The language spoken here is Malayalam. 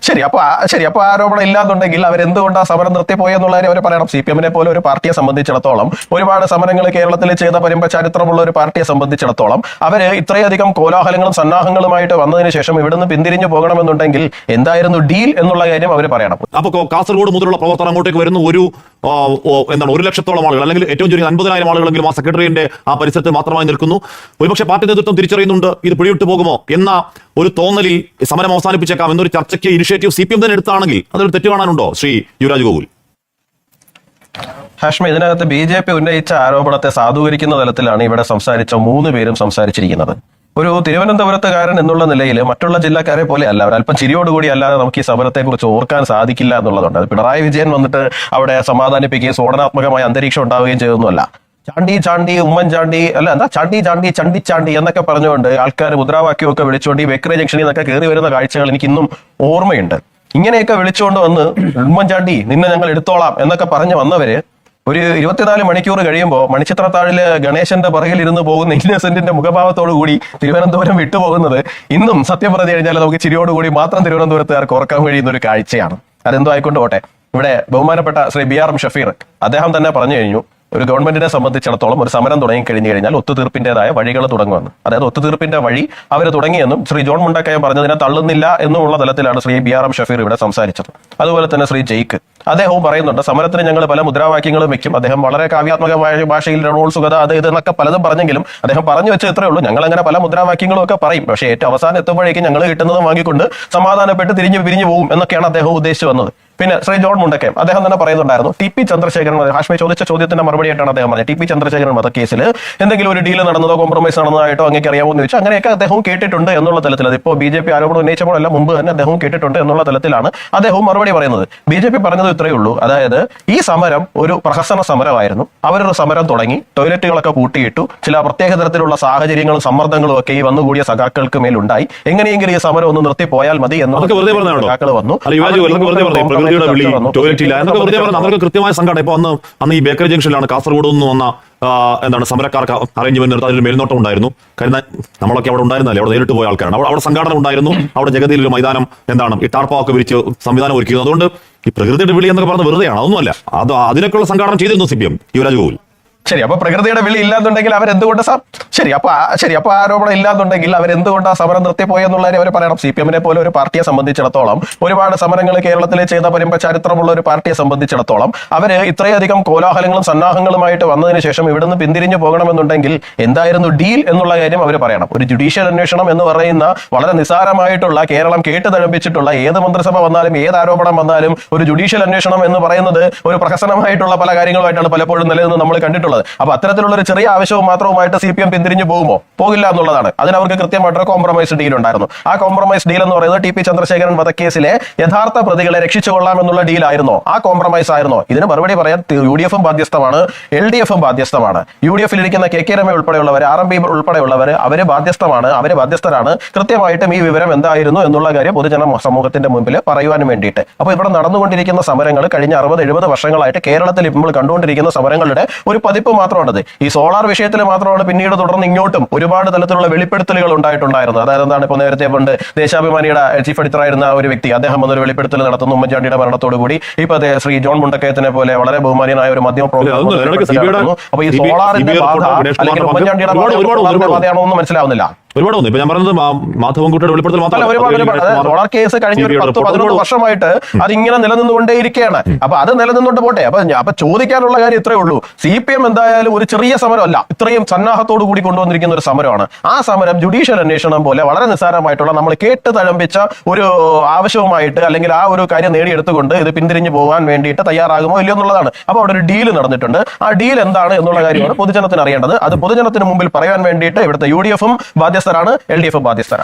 ശരി അപ്പൊ ആരോപണം ഇല്ലാന്നുണ്ടെങ്കിൽ അവരെന്തുകൊണ്ട് ആ സമരം നിർത്തിപ്പോയി എന്നുള്ള കാര്യം അവർ പറയണം. CPM-നെ പോലെ ഒരു പാർട്ടിയെ സംബന്ധിച്ചിടത്തോളം, ഒരുപാട് സമരങ്ങൾ കേരളത്തിൽ ചെയ്ത ചരിത്രമുള്ള ഒരു പാർട്ടിയെ സംബന്ധിച്ചിടത്തോളം, അവര് ഇത്രയധികം കോലാഹലങ്ങളും സന്നാഹങ്ങളുമായിട്ട് വന്നതിന് ശേഷം ഇവിടുന്ന് പിന്തിരിഞ്ഞു പോകണമെന്നുണ്ടെങ്കിൽ എന്തായിരുന്നു ഡീൽ എന്നുള്ള കാര്യം അവർ പറയണം. അപ്പൊ കാസർഗോഡ് മുതലുള്ള പ്രവർത്തനം അങ്ങോട്ടേക്ക് വരുന്ന എന്താണ് 1,00,000-ഓളം ആളുകൾ, അല്ലെങ്കിൽ ഏറ്റവും ചുരുങ്ങി 50,000 ആളുകളെങ്കിലും ആ സെക്രട്ടറിയുടെ ആ പരിസരത്ത് മാത്രമായി നിൽക്കുന്നു. ഒരുപക്ഷെ പാർട്ടി നേതൃത്വം തിരിച്ചറിയുന്നുണ്ട് ഇത് പിടിവിട്ടു പോകുമോ എന്ന ഒരു തോന്നലിൽ സമരം അവസാനിപ്പിച്ചേക്കാം എന്നൊരു ചർച്ചയ്ക്ക് ഇനിഷ്യേറ്റീവ് CPM തന്നെ എടുത്താണെങ്കിൽ അതൊരു തെറ്റ് കാണാനുണ്ടോ ശ്രീ യുവരാജ് ഗോകുൽ? ഹാഷ്മി, ഇതിനകത്ത് BJP ഉന്നയിച്ച ആരോപണത്തെ സാധൂകരിക്കുന്ന തലത്തിലാണ് ഇവിടെ സംസാരിച്ച 3 പേരും സംസാരിച്ചിരിക്കുന്നത്. ഒരു തിരുവനന്തപുരത്തുകാരൻ എന്നുള്ള നിലയിൽ മറ്റുള്ള ജില്ലക്കാരെ പോലെ അല്ല, അവർ അല്പം ചിരിയോടുകൂടി അല്ലാതെ നമുക്ക് ഈ സമരത്തെക്കുറിച്ച് ഓർക്കാൻ സാധിക്കില്ല എന്നുള്ളതുണ്ട്. അത് പിണറായി വിജയൻ വന്നിട്ട് അവിടെ സമാധാനിപ്പിക്കുകയും സ്ഫോടനാത്മകമായ അന്തരീക്ഷം ഉണ്ടാവുകയും ചെയ്തൊന്നുമല്ല. ചാണ്ടി ഉമ്മൻചാണ്ടി അല്ല, എന്താ ചണ്ടിച്ചാണ്ടി എന്നൊക്കെ പറഞ്ഞുകൊണ്ട് ആൾക്കാർ മുദ്രാവാക്യമൊക്കെ വിളിച്ചുകൊണ്ട് ഈ ബേക്കറി ജംഗ്ഷനിൽ നിന്നൊക്കെ കയറി വരുന്ന കാഴ്ചകൾ എനിക്ക് ഇന്നും ഓർമ്മയുണ്ട്. ഇങ്ങനെയൊക്കെ വിളിച്ചുകൊണ്ട് വന്ന് ഉമ്മൻചാണ്ടി നിന്നെ ഞങ്ങൾ എടുത്തോളാം എന്നൊക്കെ പറഞ്ഞു വന്നവര് ഒരു 24 മണിക്കൂർ കഴിയുമ്പോൾ മണിച്ചിത്രത്താഴില് ഗണേശന്റെ പുറകിൽ ഇരുന്ന് പോകുന്ന ഇന്നസെന്റിന്റെ മുഖഭാവത്തോടു കൂടി തിരുവനന്തപുരം വിട്ടുപോകുന്നത് ഇന്നും സത്യം പറഞ്ഞു കഴിഞ്ഞാൽ നമുക്ക് ചിരിയോടുകൂടി മാത്രം തിരുവനന്തപുരത്തുകാർക്ക് ഓർക്കാൻ കഴിയുന്ന ഒരു കാഴ്ചയാണ്. അതെന്തോ ആയിക്കൊണ്ട് പോട്ടെ. ഇവിടെ ബഹുമാനപ്പെട്ട ശ്രീ BRM ഷഫീർ അദ്ദേഹം തന്നെ പറഞ്ഞു കഴിഞ്ഞു, ഒരു ഗവൺമെന്റിനെ സംബന്ധിച്ചിടത്തോളം ഒരു സമരം തുടങ്ങി കഴിഞ്ഞു കഴിഞ്ഞാൽ ഒത്തുതീർപ്പിന്റേതായ വഴികൾ തുടങ്ങുമെന്ന്. അതായത് ഒത്തുതീർപ്പിന്റെ വഴി അവർ തുടങ്ങിയെന്നും ശ്രീ ജോൺ മുണ്ടക്കയം പറഞ്ഞതിനെ തള്ളുന്നില്ല എന്നുമുള്ള തലത്തിലാണ് ശ്രീ BRM ഷഫീർ ഇവിടെ സംസാരിച്ചത്. അതുപോലെ തന്നെ ശ്രീ ജയ്ക്ക് അദ്ദേഹവും പറയുന്നുണ്ട്, സമരത്തിന് ഞങ്ങൾ പല മുദ്രാവാക്യങ്ങളും വെക്കും. അദ്ദേഹം വളരെ കാവ്യാത്മകമായ ഭാഷയിൽ റോൾ സുഗത അത് ഇതെന്നൊക്കെ പലതും പറഞ്ഞെങ്കിലും അദ്ദേഹം പറഞ്ഞു വെച്ച ഇത്രയേ ഉള്ളൂ, ഞങ്ങൾ അങ്ങനെ പല മുദ്രാവാക്യങ്ങളും ഒക്കെ പറയും, പക്ഷേ ഏറ്റവും അവസാനം എത്തുമ്പോഴേക്കും ഞങ്ങൾ കിട്ടുന്നതും വാങ്ങിക്കൊണ്ട് സമാധാനപ്പെട്ട് പിരിഞ്ഞു പോകും എന്നൊക്കെയാണ് അദ്ദേഹം ഉദ്ദേശിച്ചു വന്നത്. പിന്നെ ശ്രീ ജോൺ മുണ്ടക്കയം അദ്ദേഹം തന്നെ പറയുന്നുണ്ടായിരുന്നു, TP ചന്ദ്രശേഖരൻ ഹാഷ്മി ചോദിച്ച ചോദ്യത്തിന്റെ മറുപടിയായിട്ടാണ് അദ്ദേഹം പറഞ്ഞത്, TP ചന്ദ്രശേഖരൻ വധക്കേസിൽ എന്തെങ്കിലും ഒരു ഡീൽ നടന്നതോ കോംപ്രമൈസ് നടന്നതായിട്ടോ അങ്ങേക്ക് അറിയാമോ എന്ന് ചോദിച്ചാൽ അങ്ങനെയൊക്കെ അദ്ദേഹവും കേട്ടിട്ടുണ്ട് എന്നുള്ള തലത്തിൽ, അതിപ്പോ BJP ആരോപണം ഉന്നയിച്ചപ്പോഴല്ല മുമ്പ് തന്നെ അദ്ദേഹവും കേട്ടിട്ടുണ്ട് എന്നുള്ള തലത്തിലാണ് അദ്ദേഹവും മറുപടി പറയുന്നത്. BJP പറഞ്ഞത് ഇത്രയേ ഉള്ളൂ, അതായത് ഈ സമരം ഒരു പ്രഹസന സമരമായിരുന്നു. അവരൊരു സമരം തുടങ്ങി, ടോയ്ലറ്റുകളൊക്കെ പൂട്ടിയിട്ടു, ചില പ്രത്യേക തരത്തിലുള്ള സാഹചര്യങ്ങളും സമ്മർദ്ദങ്ങളും ഒക്കെ ഈ വന്നുകൂടിയ സഖാക്കൾക്ക് മേലുണ്ടായി. എങ്ങനെയെങ്കിലും ഈ സമരം ഒന്ന് നിർത്തിപ്പോയാൽ മതി എന്നുള്ള സഖാക്കൾ വന്നു. കൃത്യമായ സംഘടന. ഇപ്പൊ അന്ന് ഈ ബേക്കറി ജംഗ്ഷനിലാണ് കാസർഗോഡ് നിന്ന് വന്ന സമരക്കാർക്ക് അറേഞ്ച്മെന്റ് നടത്താൻ ഒരു മേൽനോട്ടം ഉണ്ടായിരുന്നു. കാര്യം നമ്മളൊക്കെ അവിടെ ഉണ്ടായിരുന്നല്ലേ, അവിടെ നേരിട്ട് പോയ ആൾക്കാരാണ്. അവിടെ സംഘടന ഉണ്ടായിരുന്നു. അവിടെ ജഗതിയിൽ ഒരു മൈതാനം ഈ ടാർപ്പാവൊക്കെ വിരിച്ച് സംവിധാനം ഒരുക്കിയത്. അതുകൊണ്ട് ഈ പ്രകൃതിയുടെ വിളി എന്നൊക്കെ പറഞ്ഞ വെറുതെയാണ്, അതൊന്നുമല്ല. അതിനൊക്കെയുള്ള സംഘടന ചെയ്തിരുന്നു CPM. യുവരാജ് ഗോകുൽ, അപ്പൊ പ്രകൃതിയുടെ വിളി ഇല്ലാന്നുണ്ടെങ്കിൽ അവരെന്തുകൊണ്ട് അപ്പൊ ആരോപണം ഇല്ലാന്നുണ്ടെങ്കിൽ അവരെന്തുകൊണ്ട് ആ സമരം നിർത്തിപ്പോയി എന്നുള്ള കാര്യം അവർ പറയണം. CPM-നെ പോലെ ഒരു പാർട്ടിയെ സംബന്ധിച്ചിടത്തോളം, ഒരുപാട് സമരങ്ങൾ കേരളത്തിൽ ചെയ്ത ചരിത്രമുള്ള ഒരു പാർട്ടിയെ സംബന്ധിച്ചിടത്തോളം, അവര് ഇത്രയധികം കോലാഹലങ്ങളും സന്നാഹങ്ങളുമായിട്ട് വന്നതിന് ശേഷം ഇവിടുന്ന് പിന്തിരിഞ്ഞു പോകണമെന്നുണ്ടെങ്കിൽ എന്തായിരുന്നു ഡീൽ എന്നുള്ള കാര്യം അവർ പറയണം. ഒരു ജുഡീഷ്യൽ അന്വേഷണം എന്ന് പറയുന്ന വളരെ നിസ്സാരമായിട്ടുള്ള, കേരളം കേട്ട് തഴപ്പിച്ചിട്ടുള്ള ഏത് മന്ത്രിസഭ വന്നാലും ഏത് ആരോപണം വന്നാലും ഒരു ജുഡീഷ്യൽ അന്വേഷണം എന്ന് പറയുന്നത് ഒരു പ്രഹസനമായിട്ടുള്ള പല കാര്യങ്ങളുമായിട്ടാണ് പലപ്പോഴും നിലനിന്ന് നമ്മൾ കണ്ടിട്ടുള്ളത്. അപ്പൊ അത്തരത്തിലുള്ള ഒരു ചെറിയ ആവശ്യവും മാത്രവുമായിട്ട് CPM പിന്തിരിഞ്ഞു പോകില്ല എന്നുള്ളതാണ്. അതിനവർക്ക് കൃത്യമായിട്ടൊരു കോംപ്രമൈസ് ഡീൽ ഉണ്ടായിരുന്നു. ആ കോംപ്രമൈസ് ഡീൽ എന്ന് പറയുന്നത് TP ചന്ദ്രശേഖരൻ വധക്കേസിലെ യഥാർത്ഥ പ്രതികളെ രക്ഷിച്ചുകൊള്ളാം എന്നുള്ള ഡീലായിരുന്നോ? ആ കോംപ്രമൈസ് ആയിരുന്നോ? ഇതിന് മറുപടി പറയാൻ UDF-ഉം ബാധ്യസ്ഥമാണ്, LDF-ഉം ബാധ്യസ്ഥമാണ്. UDF-ൽ ഇരിക്കുന്ന KK രമ ഉൾപ്പെടെയുള്ളവർ, RMP ഉൾപ്പെടെയുള്ളവർ അവര് ബാധ്യസ്ഥരാണ്. കൃത്യമായിട്ടും ഈ വിവരം എന്തായിരുന്നു എന്നുള്ള കാര്യം പൊതുജന സമൂഹത്തിന്റെ മുമ്പിൽ പറയുവാനും വേണ്ടിയിട്ട്. അപ്പൊ ഇവിടെ നടന്നുകൊണ്ടിരിക്കുന്ന സമരങ്ങൾ കഴിഞ്ഞ 60-70 വർഷങ്ങളായിട്ട് കേരളത്തിൽ ഇപ്പോൾ കണ്ടുകൊണ്ടിരിക്കുന്ന സമരങ്ങളുടെ ഒരു പതിപ്പ് മാത്രമാണത്. ഈ സോളാർ വിഷയത്തിൽ മാത്രമാണ് പിന്നീട് തുടർന്ന് ഇങ്ങോട്ടും ഒരുപാട് തലത്തിലുള്ള വെളിപ്പെടുത്തലുകൾ ഉണ്ടായിട്ടുണ്ടായിരുന്നത്. അതായത് എന്താണ്, ഇപ്പോൾ നേരത്തെ പണ്ട് ദേശാഭിമാനിയുടെ ചീഫ് എഡിറ്റർ ആയിരുന്ന ഒരു വ്യക്തി, അദ്ദേഹം വന്നൊരു വെളിപ്പെടുത്തൽ നടത്തുന്നു ഉമ്മൻചാണ്ടിയുടെ മരണത്തോടുകൂടി. ഇപ്പൊ ശ്രീ ജോൺ മുണ്ടക്കയത്തിനെ പോലെ വളരെ ബഹുമാനിയനായ ഒരു മാധ്യമ പ്രവർത്തകർ. അപ്പൊ ഈ സോളാറിന്റെ ബാധ അല്ലെങ്കിൽ ഉമ്മൻചാണ്ടിയുടെ ബാധയാണോ എന്ന് മനസ്സിലാവുന്നില്ല. ഒരുപാട് ഇപ്പൊ ഞാൻ പറഞ്ഞത് മാധവൻകുട്ടിയുടെ വെളിപ്പെടുത്തൽ സോളാർ കേസ് കഴിഞ്ഞ 10-11 വർഷമായിട്ട് അതിങ്ങനെ നിലനിന്നുകൊണ്ടേയിരിക്കുകയാണ്. അപ്പൊ അത് നിലനിന്നുകൊണ്ട് പോട്ടെ. അപ്പൊ ചോദിക്കാനുള്ള കാര്യം ഇത്രയേ ഉള്ളൂ, CPM എന്തായാലും ഒരു ചെറിയ സമരമല്ല, ഇത്രയും സന്നാഹത്തോടു കൂടി കൊണ്ടുവന്നിരിക്കുന്ന ഒരു സമരമാണ്. ആ സമരം ജുഡീഷ്യൽ അന്വേഷണം പോലെ വളരെ നിസ്സാരമായിട്ടുള്ള, നമ്മൾ കേട്ട് തഴമ്പിച്ച ഒരു ആവശ്യവുമായിട്ട് അല്ലെങ്കിൽ ആ ഒരു കാര്യം നേടിയെടുത്തുകൊണ്ട് ഇത് പിന്തിരിഞ്ഞു പോകാൻ വേണ്ടിയിട്ട് തയ്യാറാകുമോ ഇല്ലയോ എന്നുള്ളതാണ്. അപ്പൊ അവിടെ ഒരു ഡീൽ നടന്നിട്ടുണ്ട്. ആ ഡീൽ എന്താണ് എന്നുള്ള കാര്യമാണ് പൊതുജനത്തിന് അറിയേണ്ടത്. അത് പൊതുജനത്തിന് മുമ്പിൽ പറയാൻ വേണ്ടിയിട്ട് ഇവിടുത്തെ UDF-ഉം ബാധ്യസ്ഥരാണ്, LDF-ഉം ബാധ്യസ്ഥരാണ്.